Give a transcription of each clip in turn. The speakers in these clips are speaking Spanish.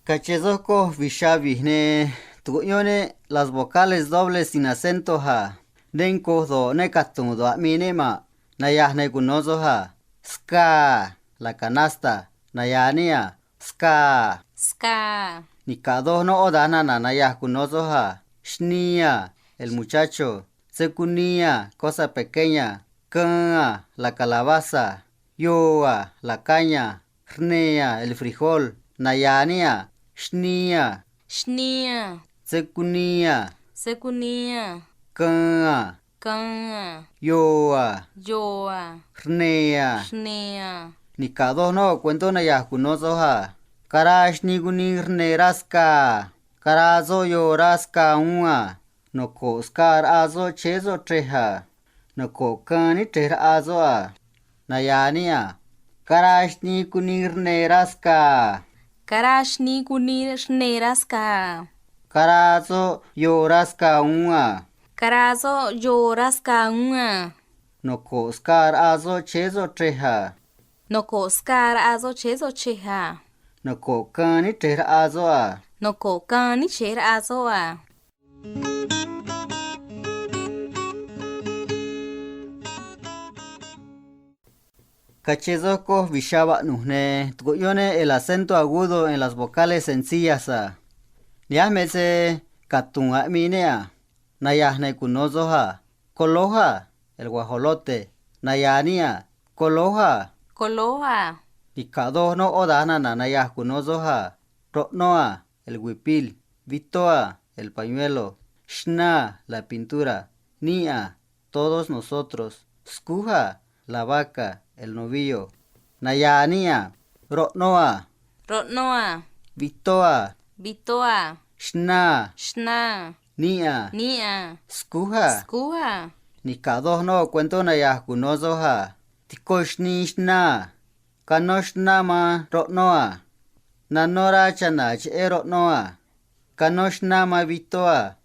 Cachezosco vishavihne tuguñone las vocales dobles sin acento ha. Denko do nekatun do minema. Nayahne gunozo ha. Ska la canasta. Nayania ska. Ska. Nikado no odana na nayah gunozo ha. Shnia el muchacho. Sekunia cosa pequeña. Kanga la calabaza. Yoa la caña. Rnea el frijol. Nayania Shnia. Shnia. Sekunia. Sekunia. Kanga. Kanga. Yoa. Yoa. Rnea. Shnea. Nikado no cuento na yakunozo ha. Karash niguni rneraska. Karazo yoraska unga. Noko skar azo chezo treha. Noko kani treha azo a. Nayania. Karash niguni rneraska. Karashni kunir shneraska. Karazo yoraska unga. Karazo yoraska unga. Noko skar azo chezo treha. Noko skar azo chezo cheha. Noko kani treha azo a. Noko kani cher azo a. Cachezosco vishaba nuhne. Tguyone el acento agudo en las vocales sencillas a. Niamese katunga minea. Nayahne kunozoha. Koloha el guajolote. Nayania koloha. Koloha. Nikado no odana na nayah kunozoha. Rotnoa el huipil. Vitoa el pañuelo. Shna la pintura. Nia todos nosotros. Skuha la vaca, el novillo. Nayania, Rotnoa, Rotnoa. Vitoa, Bitoa. Shna, Shna. Nia, Nia. Skuha, Skuha. Nikado no cuento nayah kunozoha. Tikoshni shna, Kanoshna ma Rotnoa. Nanora chanach e Rotnoa. Kanoshna ma Vitoa.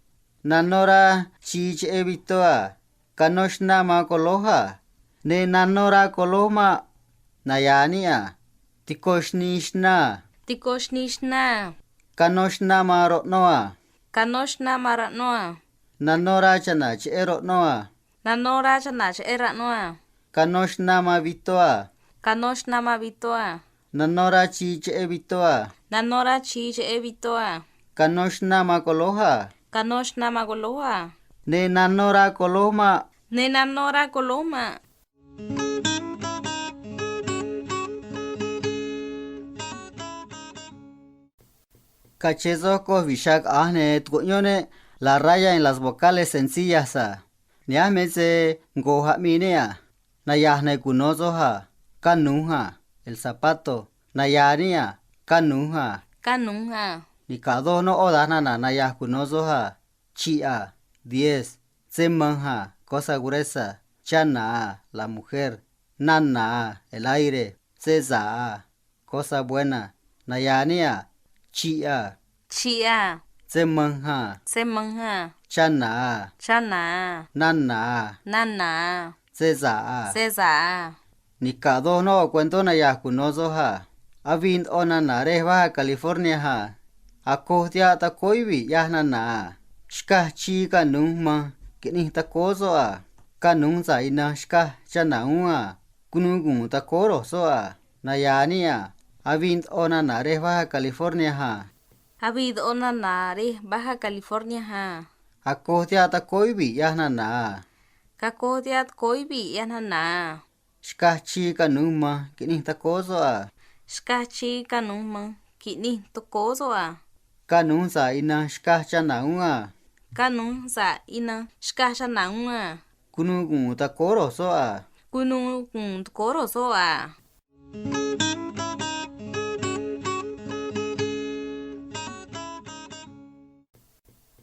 Nanora chich e Vitoa. Kanoshna ma Koloha. Ne nanora koloma. Nayania. Tikoshnishna. Tikoshnishna. Kanoshna ma Rotnoa. Kanoshna maratnoa. Nanora chanach e Rotnoa. Nanora chanach eratnoa. Kanoshna ma Vitoa. Kanoshna ma bitoa. Nanora chich e Vitoa. Nanora chich e bitoa. Kanoshna ma Koloha. Kanoshna ma goloha. Ne nanora koloma. Ne nanora koloma. Cachezosco vishak ahne tguñone la raya en las vocales sencillas a. Niamese ngoha minea. Nayahne kunozoha. Kanuha el zapato. Nayania kanuha. Kanuha. Nikado no odana na nayah kunozoha. Chia 10. Semanja cosa gruesa. Chana la mujer. Nana el aire. Cesa cosa buena. Nayania Chia. Chia. Semanja. Semanja. Chana. Chana. Nana. Nana. Cesa. Cesa. Nikado no cuento nayah kunozoha. Avind onanare Baja California ha. Akohtia takoibi yahnana. Shkah chi kanuma. Kini takozo a. Kanun zaina shkah chanaua. Kunugun takoro so a. Nayania. Avind onanare Baja California ha. Havid onanare Baja California ha. Akohtia takoibi yahnana. Kakotiat koibi yanana. Shkah chi kanuma. Kini takozo a. Shkachi kanuma. Kini tokozo a. Kanun zaina shkah chanaua. Kanun za ina shkasha naunga. Kunugun takoro so a. Kunu kun tokoro so a.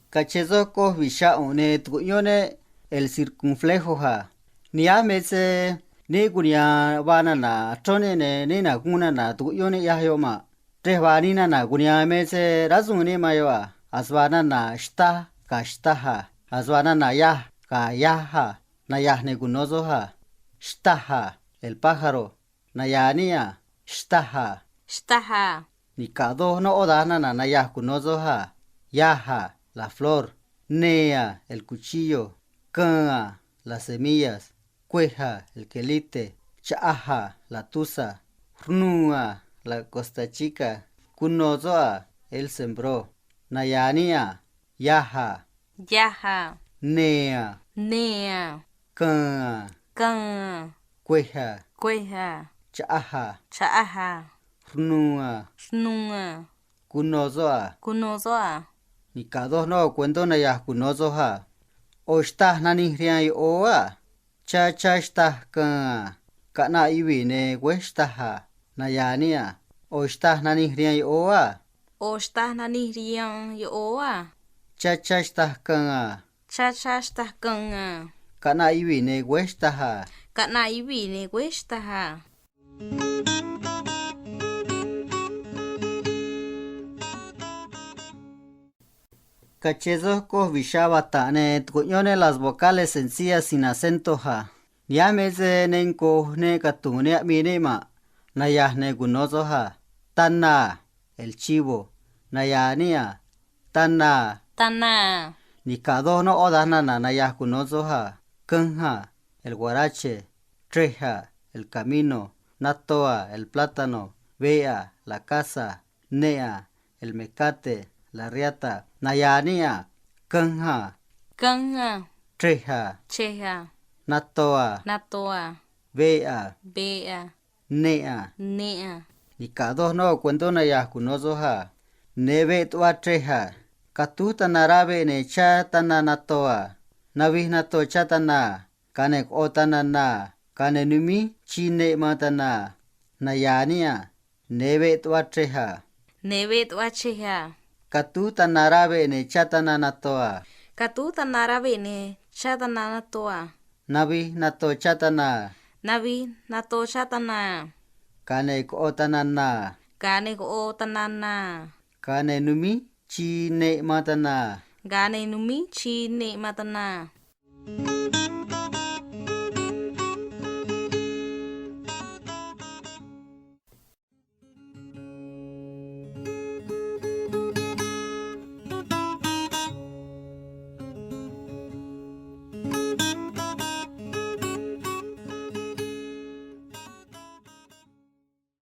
Cachezosco visha one tguñone el circunflejo ha. Niamese ni gunya banana tonene ni na guna na tguñone yahyoma. Trevanina na gunya mese razuni mayoa. Aswana na shta ka shtaha. Aswana na yah ka yaha. Na yahne gunozoha. Shtaha el pájaro. Nayania shtaha. Shtaha. ni cada no odana na yahkunozo ha. Yaha, la flor. Nea, el cuchillo. Cana, las semillas. Cueja, el quelite. Chaaja, la tusa. Rnua, la costa chica. Kunozoa, él sembró. Nayania, yaha. Yaha. Nea. Nea. Cana. Cana. Cueja. Cueja. Chaaja. Chaaja. Rnua. Snunga. Kunozoa. Kunozoa. Ni cada no cuento na yahkunozo ha. O estás na nihrian oa. Cha estás kana iwi ne westa ha. Nayania. O estás na nihrian oa. O estás na nihrian oa. Cha estás Cha estás cana. kana iwi ne westa ha. Kana iwi ne westa ha. Cachezo ko vishaba tane tkuñone las vocales sencillas sin acento ha. Yameze nenko ne katune minima. Nayahne gunozo ha. Tana, el chivo. Nayania, tana. Tana. Ni cada no odana na nayah gunozo ha. Canja, el guarache. Treja, el camino. Natoa, el plátano. Vea, la casa. Nea, el mecate. La riata. Nayania, canja. Canja. Treja. Cheja. Natoa. Natoa. Vea. Bea. Nea. Nea. Ni cada no cuento na yahkunozo ha. Neve tua treja. Katuta narabe ne cha tana natoa. Navi nato cha tana. Kanek otana na. Kane numi chine matana. Nayania. Neve tua treja. Neve tua cheja. Katuta narabe ne cha tana natoa. Katuta narabe ne cha tana natoa. Navi nato cha tana. Navi nato cha tana. Kanek otana na. Gane ko tanana. Kane numi chine matana. Gane numi chi ne matana.